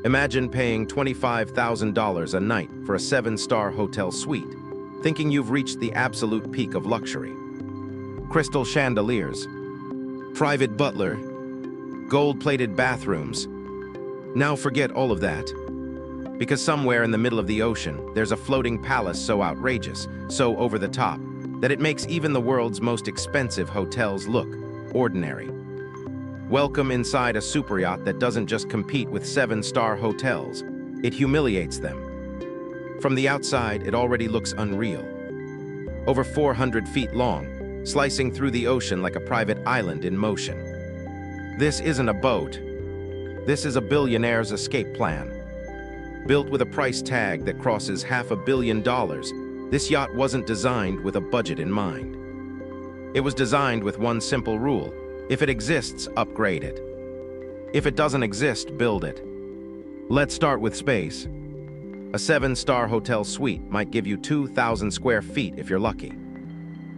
Imagine paying $25,000 a night for a 7-star hotel suite, thinking you've reached the absolute peak of luxury. Crystal chandeliers, private butler, gold-plated bathrooms. Now forget all of that. Because somewhere in the middle of the ocean, there's a floating palace so outrageous, so over the top, that it makes even the world's most expensive hotels look ordinary. Welcome inside a superyacht that doesn't just compete with 7-star hotels, it humiliates them. From the outside, it already looks unreal. Over 400 feet long, slicing through the ocean like a private island in motion. This isn't a boat. This is a billionaire's escape plan. Built with a price tag that crosses $500 million, this yacht wasn't designed with a budget in mind. It was designed with one simple rule: if it exists, upgrade it. If it doesn't exist, build it. Let's start with space. A 7-star hotel suite might give you 2,000 square feet if you're lucky.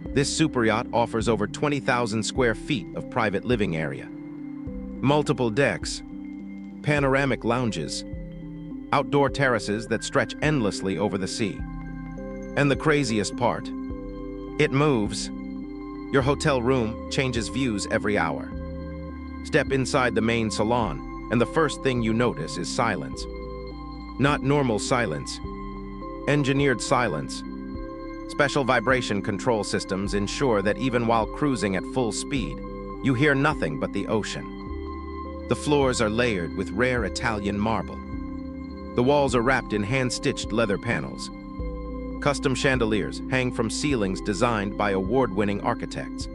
This superyacht offers over 20,000 square feet of private living area. Multiple decks, panoramic lounges, outdoor terraces that stretch endlessly over the sea. And the craziest part, it moves. Your hotel room changes views every hour. Step inside the main salon, and the first thing you notice is silence. Not normal silence, engineered silence. Special vibration control systems ensure that even while cruising at full speed, you hear nothing but the ocean. The floors are layered with rare Italian marble. The walls are wrapped in hand-stitched leather panels. Custom chandeliers hang from ceilings designed by award-winning architects.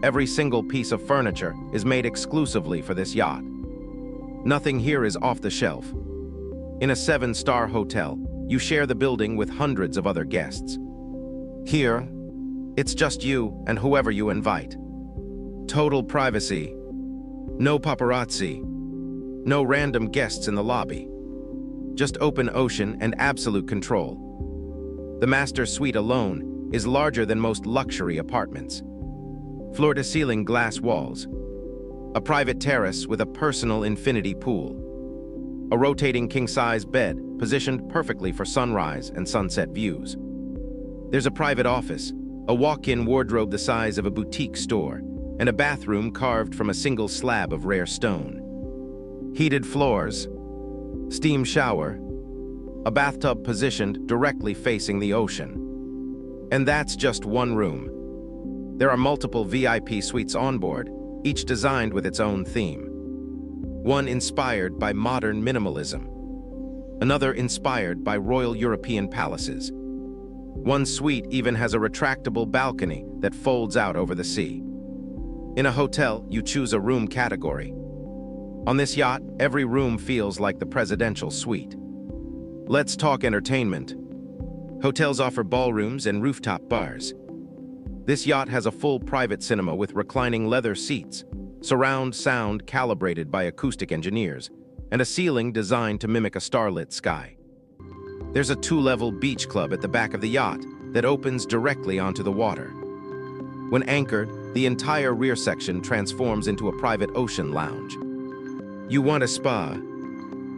Every single piece of furniture is made exclusively for this yacht. Nothing here is off the shelf. In a 7-star hotel, you share the building with hundreds of other guests. Here, it's just you and whoever you invite. Total privacy. No paparazzi. No random guests in the lobby. Just open ocean and absolute control. The master suite alone is larger than most luxury apartments. Floor-to-ceiling glass walls. A private terrace with a personal infinity pool. A rotating king-size bed positioned perfectly for sunrise and sunset views. There's a private office, a walk-in wardrobe the size of a boutique store, and a bathroom carved from a single slab of rare stone. Heated floors, steam shower, a bathtub positioned directly facing the ocean. And that's just one room. There are multiple VIP suites on board, each designed with its own theme. One inspired by modern minimalism, another inspired by royal European palaces. One suite even has a retractable balcony that folds out over the sea. In a hotel, you choose a room category. On this yacht, every room feels like the presidential suite. Let's talk entertainment. Hotels offer ballrooms and rooftop bars. This yacht has a full private cinema with reclining leather seats, surround sound calibrated by acoustic engineers, and a ceiling designed to mimic a starlit sky. There's a 2-level beach club at the back of the yacht that opens directly onto the water. When anchored, the entire rear section transforms into a private ocean lounge. You want a spa?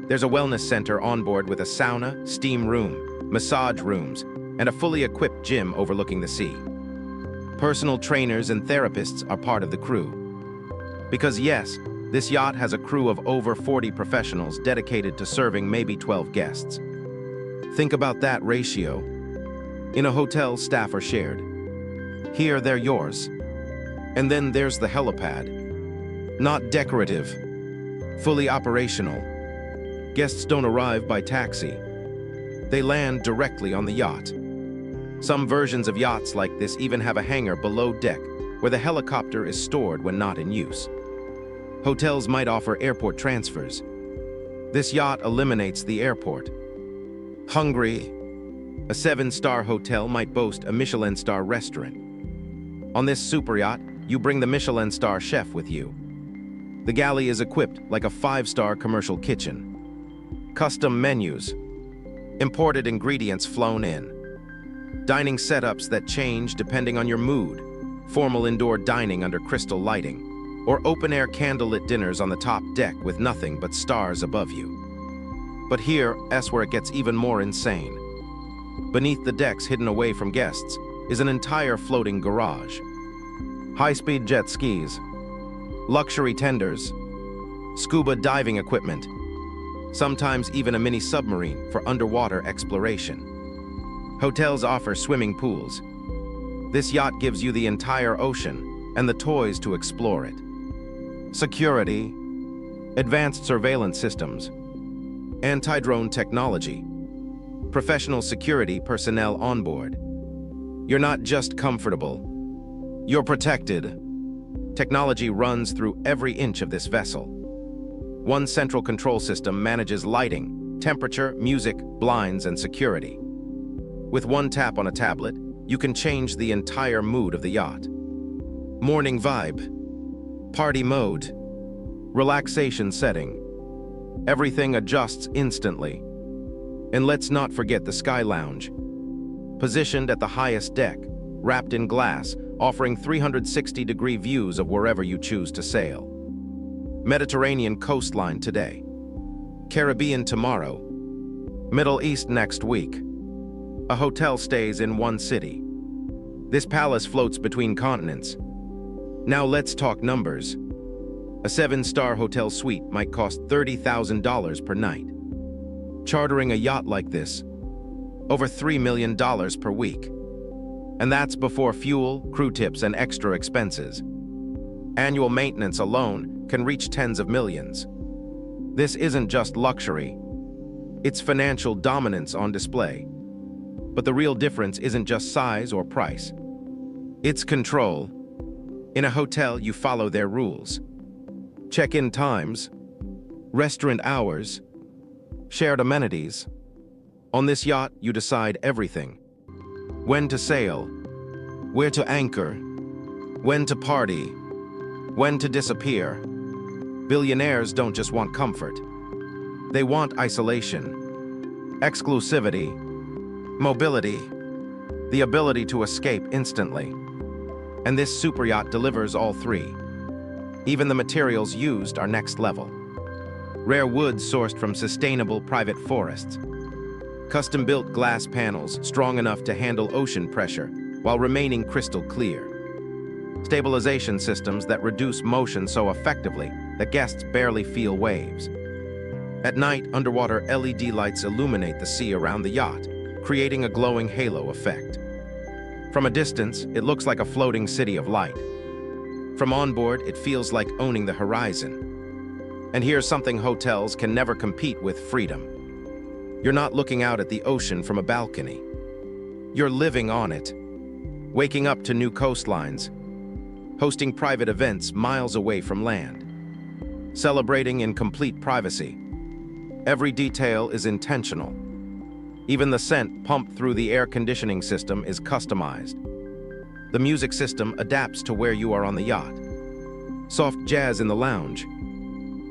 There's a wellness center on board with a sauna, steam room, massage rooms, and a fully equipped gym overlooking the sea. Personal trainers and therapists are part of the crew. Because yes, this yacht has a crew of over 40 professionals dedicated to serving maybe 12 guests. Think about that ratio. In a hotel, staff are shared. Here, they're yours. And then there's the helipad. Not decorative, fully operational. Guests don't arrive by taxi. They land directly on the yacht. Some versions of yachts like this even have a hangar below deck where the helicopter is stored when not in use. Hotels might offer airport transfers. This yacht eliminates the airport. Hungry, a 7-star hotel might boast a Michelin star restaurant. On this superyacht, you bring the Michelin star chef with you. The galley is equipped like a 5-star commercial kitchen. Custom menus, imported ingredients flown in. Dining setups that change depending on your mood, formal indoor dining under crystal lighting, or open-air candlelit dinners on the top deck with nothing but stars above you. But here's where it gets even more insane. Beneath the decks hidden away from guests is an entire floating garage. High-speed jet skis, luxury tenders, scuba diving equipment, sometimes even a mini submarine for underwater exploration. Hotels offer swimming pools. This yacht gives you the entire ocean and the toys to explore it. Security, advanced surveillance systems, anti-drone technology, professional security personnel on board. You're not just comfortable, you're protected. Technology runs through every inch of this vessel. One central control system manages lighting, temperature, music, blinds, and security. With one tap on a tablet, you can change the entire mood of the yacht. Morning vibe, party mode, relaxation setting. Everything adjusts instantly. And let's not forget the Sky Lounge. Positioned at the highest deck, wrapped in glass, offering 360-degree views of wherever you choose to sail. Mediterranean coastline today, Caribbean tomorrow, Middle East next week. A hotel stays in one city. This palace floats between continents. Now let's talk numbers. A 7-star hotel suite might cost $30,000 per night. Chartering a yacht like this, over $3 million per week. And that's before fuel, crew tips, and extra expenses. Annual maintenance alone can reach tens of millions. This isn't just luxury, it's financial dominance on display. But the real difference isn't just size or price. It's control. In a hotel, you follow their rules. Check-in times, restaurant hours, shared amenities. On this yacht, you decide everything. When to sail, where to anchor, when to party, when to disappear. Billionaires don't just want comfort. They want isolation, exclusivity, mobility, the ability to escape instantly. And this superyacht delivers all three. Even the materials used are next level. Rare wood sourced from sustainable private forests. Custom-built glass panels strong enough to handle ocean pressure while remaining crystal clear. Stabilization systems that reduce motion so effectively that guests barely feel waves. At night, underwater LED lights illuminate the sea around the yacht, creating a glowing halo effect. From a distance, it looks like a floating city of light. From onboard, it feels like owning the horizon. And here's something hotels can never compete with: freedom. You're not looking out at the ocean from a balcony. You're living on it, waking up to new coastlines, hosting private events miles away from land, celebrating in complete privacy. Every detail is intentional. Even the scent pumped through the air conditioning system is customized. The music system adapts to where you are on the yacht. Soft jazz in the lounge,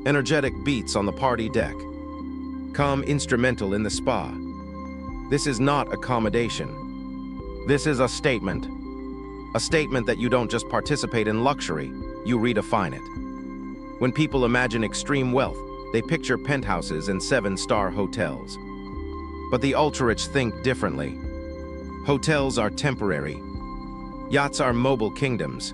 energetic beats on the party deck, calm instrumental in the spa. This is not accommodation. This is a statement. A statement that you don't just participate in luxury, you redefine it. When people imagine extreme wealth, they picture penthouses and 7-star hotels. But the ultra-rich think differently. Hotels are temporary. Yachts are mobile kingdoms.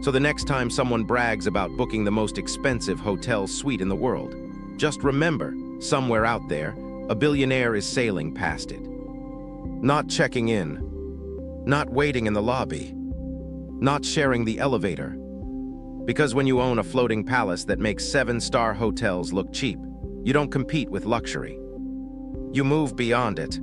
So the next time someone brags about booking the most expensive hotel suite in the world, just remember, somewhere out there, a billionaire is sailing past it. Not checking in, not waiting in the lobby, not sharing the elevator. Because when you own a floating palace that makes 7-star hotels look cheap, you don't compete with luxury. You move beyond it.